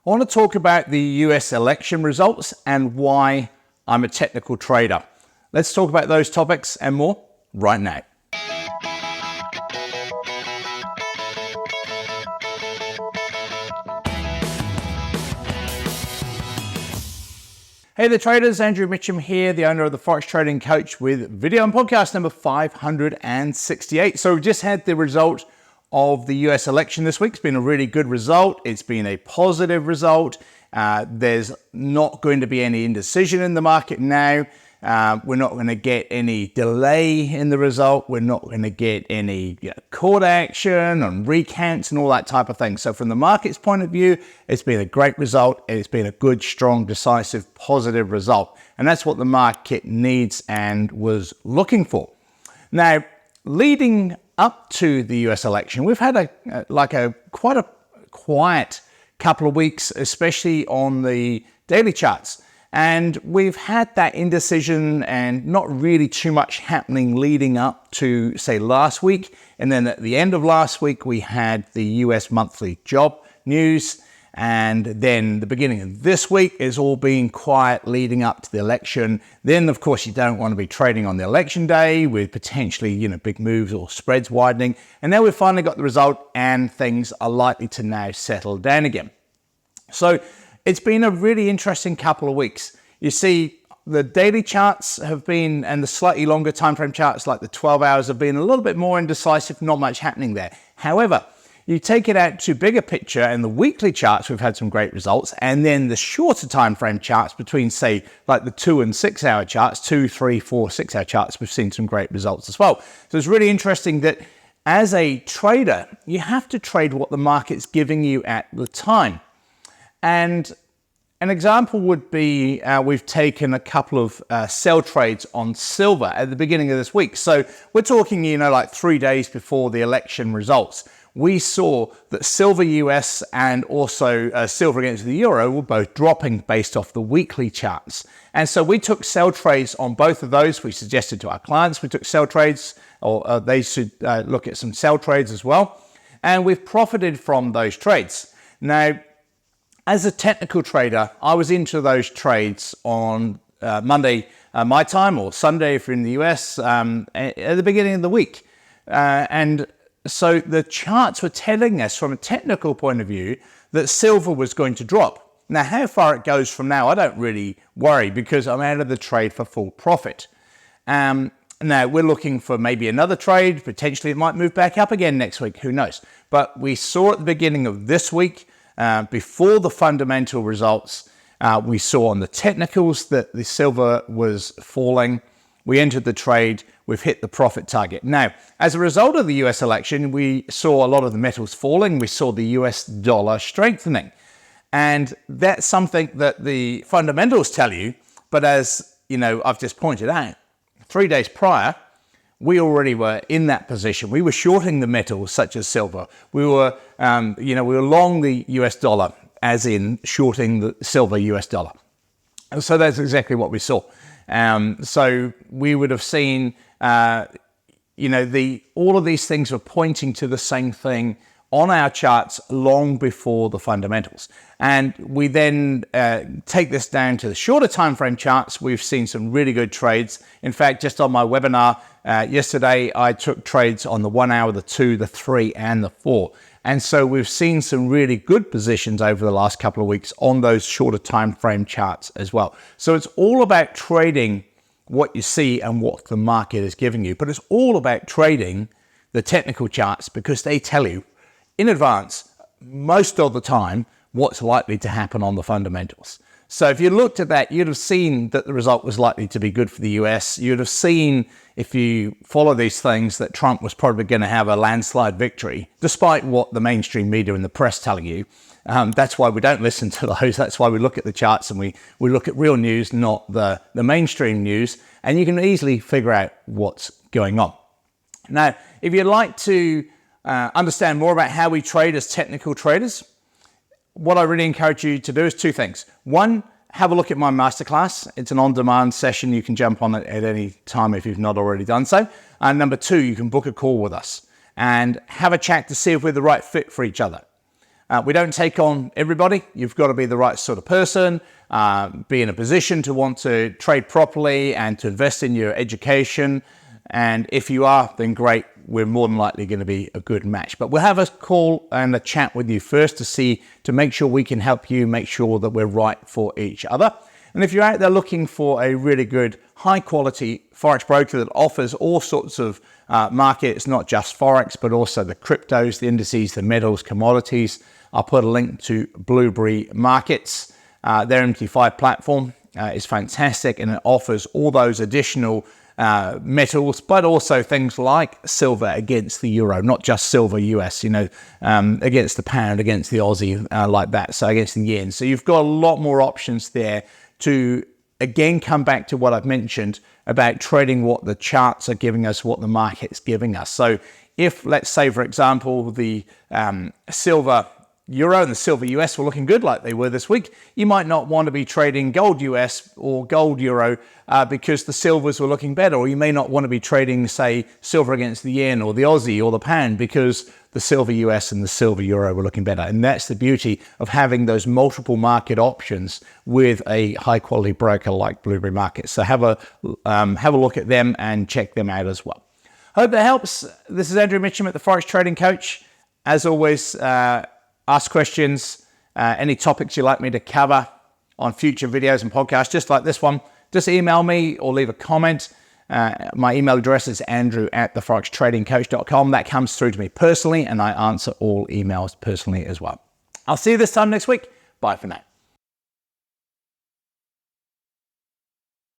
I want to talk about the US election results and why I'm a technical trader. Let's talk about those topics and more right now. Hey there traders, Andrew Mitchem here, the owner of the Forex Trading Coach with video and podcast number 568. So we've just had the result of the US election this week. It's been a really good result. It's been a positive result. There's not going to be any indecision in the market now. We're not going to get any delay in the result. We're not going to get any court action and recounts and all that type of thing. So from the market's point of view, it's been a great result. It's been a good, strong, decisive, positive result. And that's what the market needs and was looking for. Now, leading up to the US election, we've had quite a quiet couple of weeks, especially on the daily charts. And we've had that indecision and not really too much happening leading up to, say, last week. And then at the end of last week, we had the US monthly job news. And then the beginning of this week is all being quiet leading up to the election. Then, of course, you don't want to be trading on the election day with potentially, big moves or spreads widening. And now we've finally got the result and things are likely to now settle down again. So it's been a really interesting couple of weeks. You see, the daily charts have been, and the slightly longer time frame charts like the 12 hours have been a little bit more indecisive, not much happening there. However, you take it out to bigger picture and the weekly charts, we've had some great results. And then the shorter time frame charts between, say, like the 2 and 6 hour charts, 2, 3, 4, 6 hour charts, we've seen some great results as well. So it's really interesting that as a trader, you have to trade what the market's giving you at the time. And an example would be we've taken a couple of sell trades on silver at the beginning of this week. So we're talking, like 3 days before the election results. We saw that silver US and also silver against the euro were both dropping based off the weekly charts. And so we took sell trades on both of those. We suggested to our clients we took sell trades, or they should look at some sell trades as well. And we've profited from those trades. Now, as a technical trader, I was into those trades on Monday, my time, or Sunday if you're in the US, at the beginning of the week. And so the charts were telling us from a technical point of view that silver was going to drop. Now, how far it goes from now, I don't really worry because I'm out of the trade for full profit. Now, we're looking for maybe another trade. Potentially, it might move back up again next week. Who knows? But we saw at the beginning of this week, before the fundamental results, we saw on the technicals that the silver was falling. We entered the trade. We've hit the profit target. Now, as a result of the US election, we saw a lot of the metals falling. We saw the US dollar strengthening. And that's something that the fundamentals tell you. But as I've just pointed out, 3 days prior, we already were in that position. We were shorting the metals such as silver. We were, we were long the US dollar, as in shorting the silver US dollar. And so that's exactly what we saw. So we would have seen, all of these things were pointing to the same thing on our charts long before the fundamentals. And we then take this down to the shorter time frame charts. We've seen some really good trades. In fact, just on my webinar yesterday, I took trades on the 1 hour, the 2, the 3, and the 4. And so we've seen some really good positions over the last couple of weeks on those shorter time frame charts as well. So it's all about trading what you see and what the market is giving you. But it's all about trading the technical charts because they tell you in advance, most of the time, what's likely to happen on the fundamentals. So if you looked at that, you'd have seen that the result was likely to be good for the US. You'd have seen, if you follow these things, that Trump was probably going to have a landslide victory, despite what the mainstream media and the press telling you. That's why we don't listen to those. That's why we look at the charts and we look at real news, not the mainstream news. And you can easily figure out what's going on. Now, if you'd like to understand more about how we trade as technical traders, what I really encourage you to do is 2 things. One, have a look at my masterclass. It's an on-demand session. You can jump on it at any time if you've not already done so. And number 2, you can book a call with us and have a chat to see if we're the right fit for each other. We don't take on everybody. You've got to be the right sort of person, be in a position to want to trade properly and to invest in your education. And if you are, then great. We're more than likely going to be a good match. But we'll have a call and a chat with you first to make sure we can help you, make sure that we're right for each other. And if you're out there looking for a really good, high quality Forex broker that offers all sorts of markets, not just Forex, but also the cryptos, the indices, the metals, commodities, I'll put a link to Blueberry Markets. Their MT5 platform is fantastic, and it offers all those additional metals, but also things like silver against the euro, not just silver US, against the pound, against the Aussie, like that, so against the yen. So you've got a lot more options there to, again, come back to what I've mentioned about trading what the charts are giving us, what the market's giving us. So if, let's say, for example, the silver euro and the silver US were looking good like they were this week, you might not want to be trading gold US or gold euro because the silvers were looking better, or you may not want to be trading, say, silver against the yen or the Aussie or the pound because the silver US and the silver euro were looking better. And that's the beauty of having those multiple market options with a high quality broker like Blueberry Markets. So have a look at them and check them out as well. Hope that helps. This is Andrew Mitchem at the Forex Trading Coach. As always, ask questions, any topics you'd like me to cover on future videos and podcasts, just like this one, just email me or leave a comment. My email address is andrew@theforextradingcoach.com. That comes through to me personally, and I answer all emails personally as well. I'll see you this time next week. Bye for now.